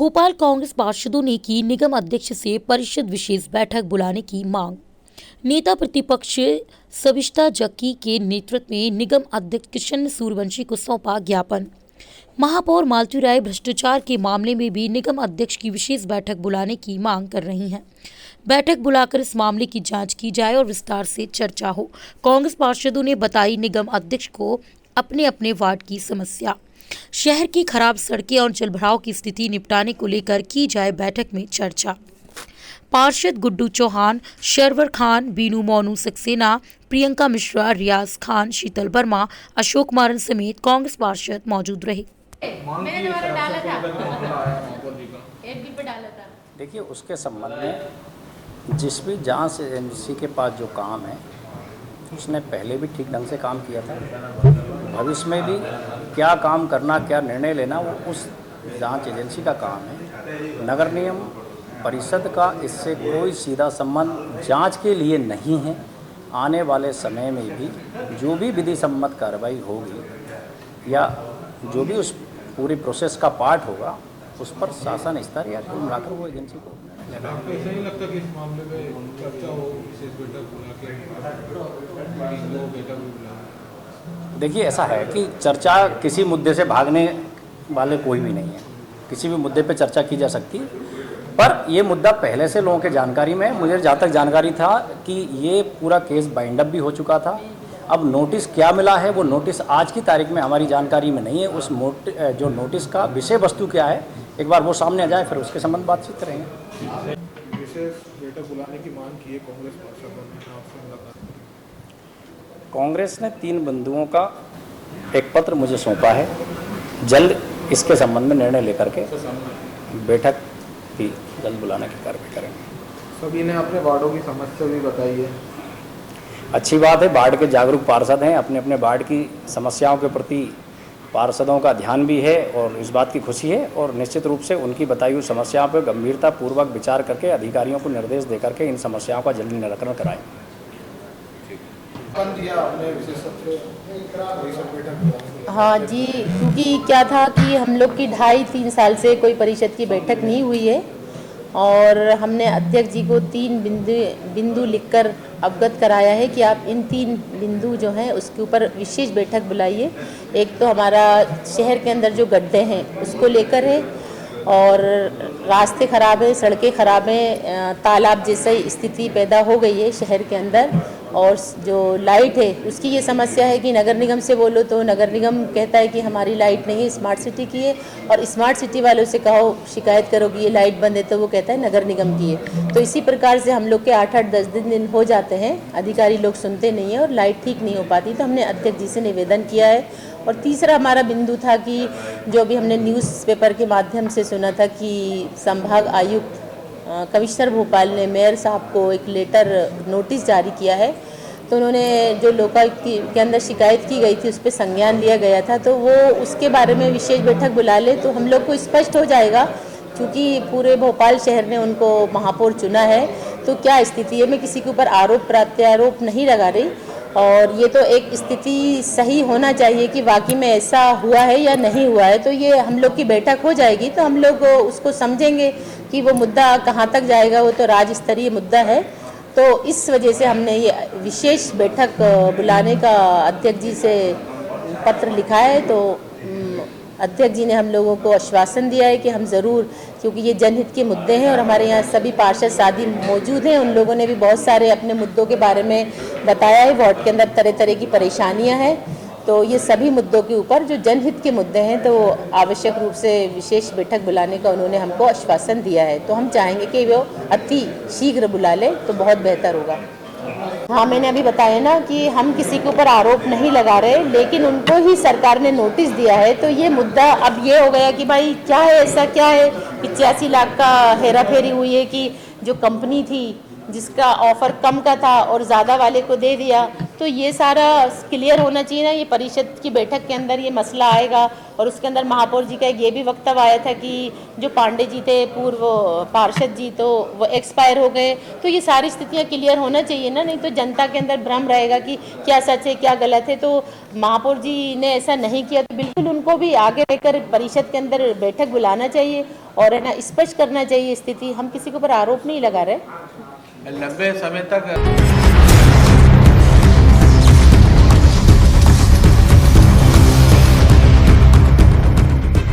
भोपाल कांग्रेस पार्षदों ने की निगम अध्यक्ष से परिषद विशेष बैठक बुलाने की मांग। नेता प्रतिपक्ष सविता जक्की के नेतृत्व में निगम अध्यक्ष किशन सूर्यवंशी को सौंपा ज्ञापन। महापौर मालती राय भ्रष्टाचार के मामले में भी निगम अध्यक्ष की विशेष बैठक बुलाने की मांग कर रही हैं। बैठक बुलाकर इस मामले की जांच की जाए और विस्तार से चर्चा हो। कांग्रेस पार्षदों ने बताई निगम अध्यक्ष को अपने अपने वार्ड की समस्या, शहर की खराब सड़कें और जलभराव की स्थिति निपटाने को लेकर की जाए बैठक में चर्चा। पार्षद गुड्डू चौहान, शरवर खान, बीनू मोनू सक्सेना, प्रियंका मिश्रा, रियाज खान, शीतल वर्मा, अशोक मारन समेत कांग्रेस पार्षद मौजूद रहे। मैंने दोबारा डाला था। देखिए, उसके संबंध में जिस भी जांच एजेंसी के पास जो काम है उसने पहले भी ठीक ढंग से काम किया था। भविष्य में भी क्या काम करना, क्या निर्णय लेना, वो उस जांच एजेंसी का काम है। नगर निगम परिषद का इससे कोई सीधा संबंध जांच के लिए नहीं है। आने वाले समय में भी जो भी विधि सम्मत कार्रवाई होगी या जो भी उस पूरी प्रोसेस का पार्ट होगा उस पर शासन स्तर या कुल मिलाकर वो एजेंसी को। आपको ऐसा नहीं लगता कि इस मामले में चर्चा हो, विशेष बैठक बुला के? देखिए, ऐसा है कि चर्चा किसी मुद्दे से भागने वाले कोई भी नहीं है। किसी भी मुद्दे पे चर्चा की जा सकती है, पर ये मुद्दा पहले से लोगों के जानकारी में है। मुझे जहाँ तक जानकारी था कि ये पूरा केस बाइंड अप भी हो चुका था। अब नोटिस क्या मिला है, वो नोटिस आज की तारीख में हमारी जानकारी में नहीं है। उस जो नोटिस का विषय वस्तु क्या है, एक बार वो सामने आ जाए, फिर उसके संबंध बातचीत करेंगे। विशेष बैठक बुलाने की मांग की है कांग्रेस पार्षदों ने, आपसे मुलाकात। कांग्रेस ने 3 बंधुओं का एक पत्र मुझे सौंपा है। जल्द इसके संबंध में निर्णय लेकर के बैठक भी जल्द बुलाने की कार्रवाई करेंगे। सभी ने अपने वार्डों की समस्या भी बताई है। अच्छी बात है, वार्ड के जागरूक पार्षद हैं, अपने अपने वार्ड की समस्याओं के प्रति पार्षदों का ध्यान भी है और इस बात की खुशी है। और निश्चित रूप से उनकी बताई हुई समस्याओं पर गंभीरता पूर्वक विचार करके अधिकारियों को निर्देश दे करके इन समस्याओं का जल्दी निराकरण कराएं। हाँ जी, क्योंकि क्या था कि हम लोग की 2.5-3 साल से कोई परिषद की बैठक नहीं हुई है और हमने अध्यक्ष जी को 3 बिंदु लिखकर अवगत कराया है कि आप इन 3 बिंदु जो हैं उसके ऊपर विशेष बैठक बुलाइए। एक तो हमारा शहर के अंदर जो गड्ढे हैं उसको लेकर है और रास्ते ख़राब है, सड़कें ख़राब हैं, तालाब जैसी स्थिति पैदा हो गई है शहर के अंदर। और जो लाइट है उसकी ये समस्या है कि नगर निगम से बोलो तो नगर निगम कहता है कि हमारी लाइट नहीं है, स्मार्ट सिटी की है, और स्मार्ट सिटी वालों से कहो शिकायत करो कि ये लाइट बंद है तो वो कहता है नगर निगम की है। तो इसी प्रकार से हम लोग के 8-10 दिन हो जाते हैं, अधिकारी लोग सुनते नहीं हैं और लाइट ठीक नहीं हो पाती। तो हमने अध्यक्ष जी से निवेदन किया है। और तीसरा हमारा बिंदु था कि जो भी हमने न्यूज़पेपर के माध्यम से सुना था कि संभाग आयुक्त कमिश्नर भोपाल ने मेयर साहब को एक लेटर नोटिस जारी किया है, तो उन्होंने जो लोकायुक्त के अंदर शिकायत की गई थी उस पर संज्ञान लिया गया था, तो वो उसके बारे में विशेष बैठक बुला ले तो हम लोग को स्पष्ट हो जाएगा। क्योंकि पूरे भोपाल शहर ने उनको महापौर चुना है, तो क्या स्थिति है। मैं किसी के ऊपर आरोप प्रत्यारोप नहीं लगा रही, और ये तो एक स्थिति सही होना चाहिए कि वाकई में ऐसा हुआ है या नहीं हुआ है। तो ये हम लोग की बैठक हो जाएगी तो हम लोग उसको समझेंगे कि वो मुद्दा कहाँ तक जाएगा। वो तो राज्य स्तरीय मुद्दा है, तो इस वजह से हमने ये विशेष बैठक बुलाने का अध्यक्ष जी से पत्र लिखा है। तो अध्यक्ष जी ने हम लोगों को आश्वासन दिया है कि हम ज़रूर, क्योंकि ये जनहित के मुद्दे हैं और हमारे यहाँ सभी पार्षद साथी मौजूद हैं, उन लोगों ने भी बहुत सारे अपने मुद्दों के बारे में बताया है। वार्ड के अंदर तरह तरह की परेशानियाँ हैं, तो ये सभी मुद्दों के ऊपर जो जनहित के मुद्दे हैं तो आवश्यक रूप से विशेष बैठक बुलाने का उन्होंने हमको आश्वासन दिया है। तो हम चाहेंगे कि वो अति शीघ्र बुला ले तो बहुत बेहतर होगा। हाँ, मैंने अभी बताया ना कि हम किसी के ऊपर आरोप नहीं लगा रहे, लेकिन उनको ही सरकार ने नोटिस दिया है। तो ये मुद्दा अब ये हो गया कि भाई क्या है, ऐसा क्या है। 85 लाख का हेरा फेरी हुई है कि जो कंपनी थी जिसका ऑफर कम का था और ज़्यादा वाले को दे दिया, तो ये सारा क्लियर होना चाहिए ना। ये परिषद की बैठक के अंदर ये मसला आएगा और उसके अंदर महापौर जी का एक ये भी वक्तव्य आया था कि जो पांडे जी थे पूर्व पार्षद जी, तो वो एक्सपायर हो गए। तो ये सारी स्थितियां क्लियर होना चाहिए ना, नहीं तो जनता के अंदर भ्रम रहेगा कि क्या सच है क्या गलत है। तो महापौर जी ने ऐसा नहीं किया, तो बिल्कुल उनको भी आगे लेकर परिषद के अंदर बैठक बुलाना चाहिए और है ना स्पष्ट करना चाहिए स्थिति। हम किसी के ऊपर आरोप नहीं लगा रहे। लंबे समय तक